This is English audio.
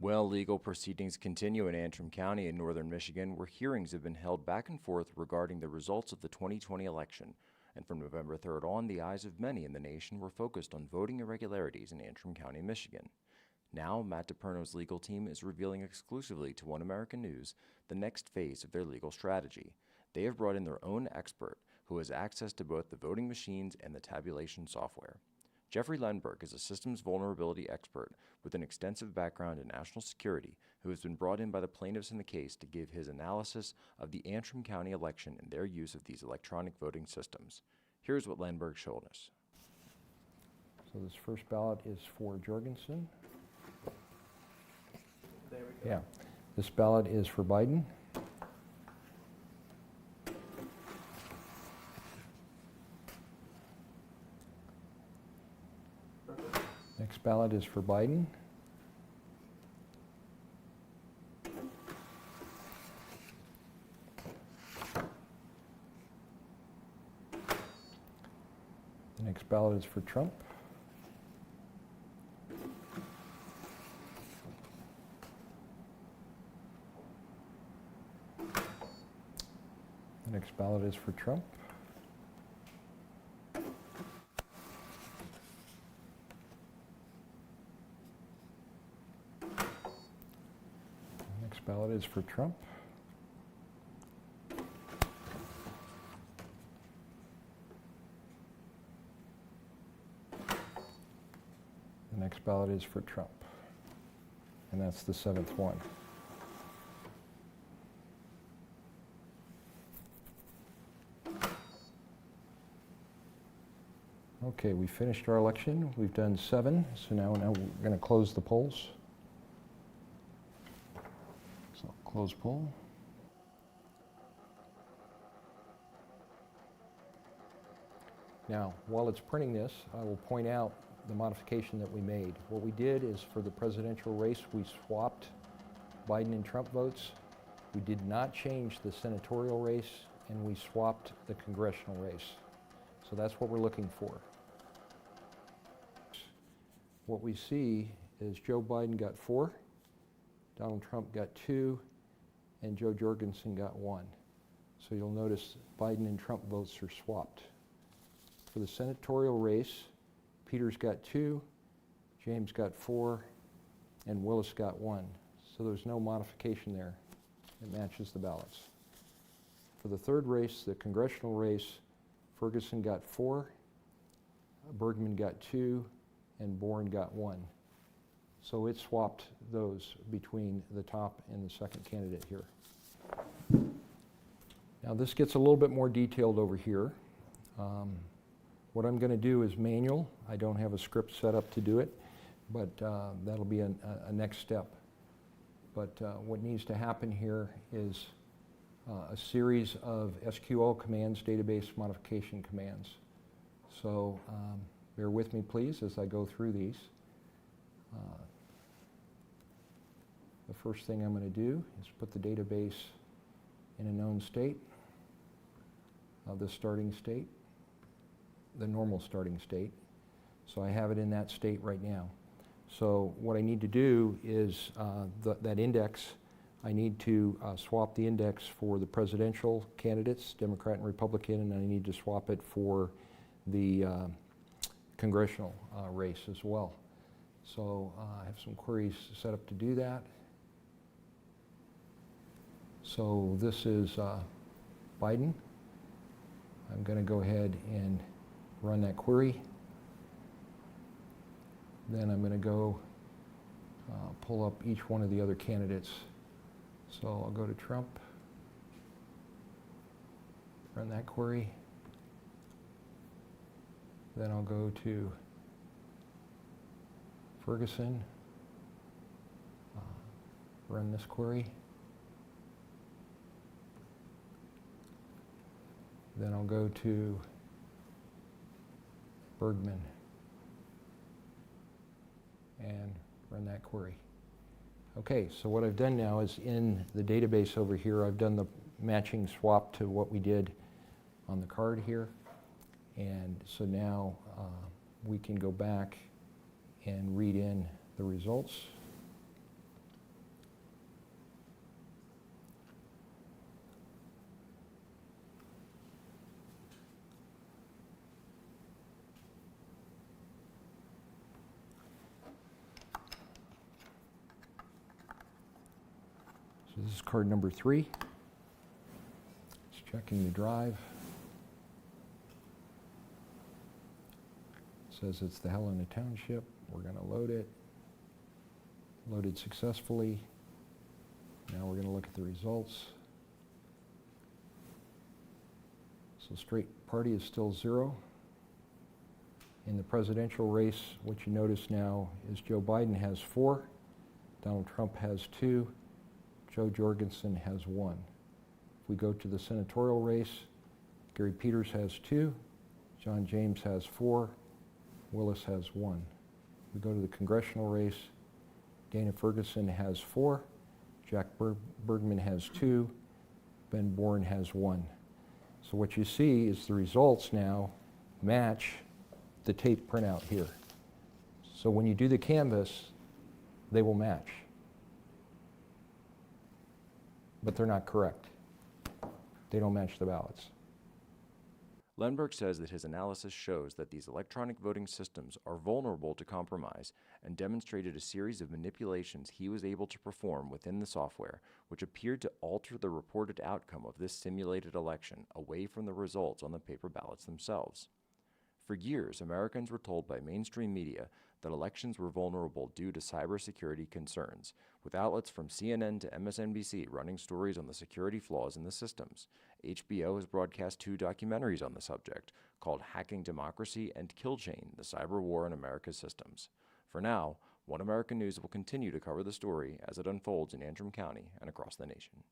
Well, legal proceedings continue in Antrim County in northern Michigan, where hearings have been held back and forth regarding the results of the 2020 election. And from November 3rd on, the eyes of many in the nation were focused on voting irregularities in Antrim County, Michigan. Now, Matt DePerno's legal team is revealing exclusively to One American News the next phase of their legal strategy. They have brought in their own expert who has access to both the voting machines and the tabulation software. Jeffrey Lenberg is a systems vulnerability expert with an extensive background in national security who has been brought in by the plaintiffs in the case to give his analysis of the Antrim County election and their use of these electronic voting systems. Here's what Lenberg showed us. So this first ballot is for Jorgensen. There we go. Yeah. This ballot is for Biden. Next ballot is for Biden. The next ballot is for Trump. The next ballot is for Trump. Next ballot is for Trump. The next ballot is for Trump. And that's the seventh one. Okay, we finished our election. We've done 7, so now we're going to close the polls. So close poll. Now, while it's printing this, I will point out the modification that we made. What we did is for the presidential race, we swapped Biden and Trump votes. We did not change the senatorial race, and we swapped the congressional race. So that's what we're looking for. What we see is Joe Biden got 4, Donald Trump got 2, and Joe Jorgensen got 1. So you'll notice Biden and Trump votes are swapped. For the senatorial race, Peters got 2, James got 4, and Willis got 1. So there's no modification there. It matches the ballots. For the third race, the congressional race, Ferguson got 4, Bergman got 2, and Bourne got 1. So it swapped those between the top and the second candidate here. Now this gets a little bit more detailed over here. What I'm going to do is manual. I don't have a script set up to do it, but that'll be a next step. But what needs to happen here is a series of SQL commands, database modification commands. So bear with me, please, as I go through these. The first thing I'm going to do is put the database in a known state, the starting state, the normal starting state. So I have it in that state right now. So what I need to do is that index, I need to swap the index for the presidential candidates, Democrat and Republican, and I need to swap it for the congressional race as well. So I have some queries set up to do that. So this is Biden. I'm going to go ahead and run that query. Then I'm going to go pull up each one of the other candidates. So I'll go to Trump, run that query. Then I'll go to Ferguson, run this query. Then I'll go to Bergman and run that query. Okay, so what I've done now is in the database over here, I've done the matching swap to what we did on the card here. And so now we can go back and read in the results. So this is card number 3. It's checking the drive. Says it's the Helena Township. We're going to load it. Loaded successfully. Now we're going to look at the results. So straight party is still 0. In the presidential race, what you notice now is Joe Biden has 4, Donald Trump has 2, Joe Jorgensen has 1. If we go to the senatorial race, Gary Peters has 2, John James has 4, Willis has 1. We go to the congressional race, Dana Ferguson has 4, Jack Bergman has 2, Ben Bourne has 1. So what you see is the results now match the tape printout here. So when you do the canvass, they will match. But they're not correct. They don't match the ballots. Lenberg says that his analysis shows that these electronic voting systems are vulnerable to compromise and demonstrated a series of manipulations he was able to perform within the software, which appeared to alter the reported outcome of this simulated election away from the results on the paper ballots themselves. For years, Americans were told by mainstream media that elections were vulnerable due to cybersecurity concerns, with outlets from CNN to MSNBC running stories on the security flaws in the systems. HBO has broadcast 2 documentaries on the subject, called Hacking Democracy and Kill Chain: The Cyber War in America's Systems. For now, One American News will continue to cover the story as it unfolds in Antrim County and across the nation.